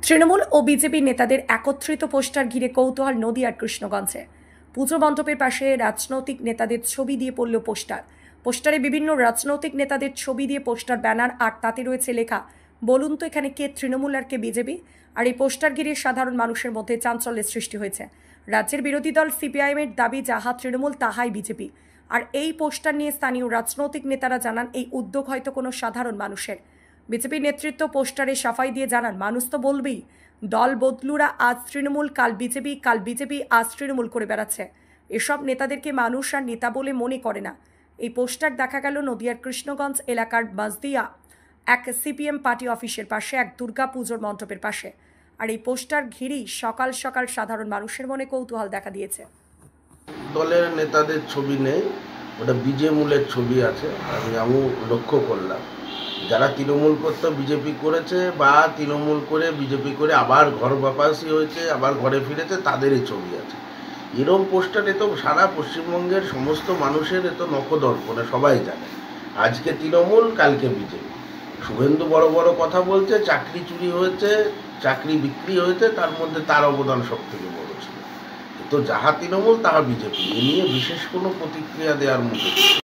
তৃণমূল ও BJP নেতাদের একত্রিত poster ঘিরে কৌতূহল নদিয়ার কৃষ্ণগঞ্জে। পুজো মণ্ডপের পাশে রাজনৈতিক নেতাদের ছবি দিয়ে পড়ল পোস্টার। পোস্টারে বিভিন্ন রাজনৈতিক নেতাদের ছবি দিয়ে পোস্টার, ব্যানার, আর তাতে রয়েছে লেখা, বলুন তো এখানে কে তৃণমূল আর কে বিজেপি। আর এই পোস্টার ঘিরে সাধারণ মানুষের মধ্যে চাঞ্চল্যের সৃষ্টি হয়েছে। রাজ্যের বিরোধী দল সিপিআইএমের দাবি, যাহা তৃণমূল তাহাই বিজেপি। আর এই পোস্টার নিয়ে স্থানীয় রাজনৈতিক নেতারা জানান, এই উদ্যোগ হয়তো কোনো সাধারণ মানুষের। বিজেপি নেতৃত্ব পোস্টারে সাফাই দিয়ে জানান, মানুষ তো বলবেই, দল বদলুরা আজ তৃণমূল, কাল বিজেপি আজ তৃণমূল করে বেড়াচ্ছে। এসব নেতাদেরকে মানুষ আর নেতা বলে মনে করে না। এই পোস্টার দেখা গেল নদিয়ার কৃষ্ণগঞ্জ এলাকার বাজদিয়া এক সিপিএম পার্টি অফিসের পাশে এক দুর্গা পুজোর মণ্ডপের পাশে। আর এই পোস্টার ঘিরেই সকাল সকাল সাধারণ মানুষের মনে কৌতূহল দেখা দিয়েছে। দলের নেতাদের ছবি নেই, ওটা বিজেমূলের ছবি আছে। আমি লক্ষ্য করলাম, যারা তৃণমূল করতে বিজেপি করেছে বা তৃণমূল করে বিজেপি করে আবার ঘর বাপাসী হয়েছে, আবার ঘরে ফিরেছে, তাদেরই ছবি আছে। এরম পোস্টার এ তো সারা পশ্চিমবঙ্গের সমস্ত মানুষের এত নখদর্পণে সবাই জানে, আজকে তৃণমূল কালকে বিজেপি। শুভেন্দু বড় বড় কথা বলছে, চাকরি চুরি হয়েছে, চাকরি বিক্রি হয়েছে, তার মধ্যে তার অবদান সব থেকে বড় ছিল। তো যাহা তৃণমূল তাহা বিজেপি, এ নিয়ে বিশেষ কোনো প্রতিক্রিয়া দেওয়ার মতো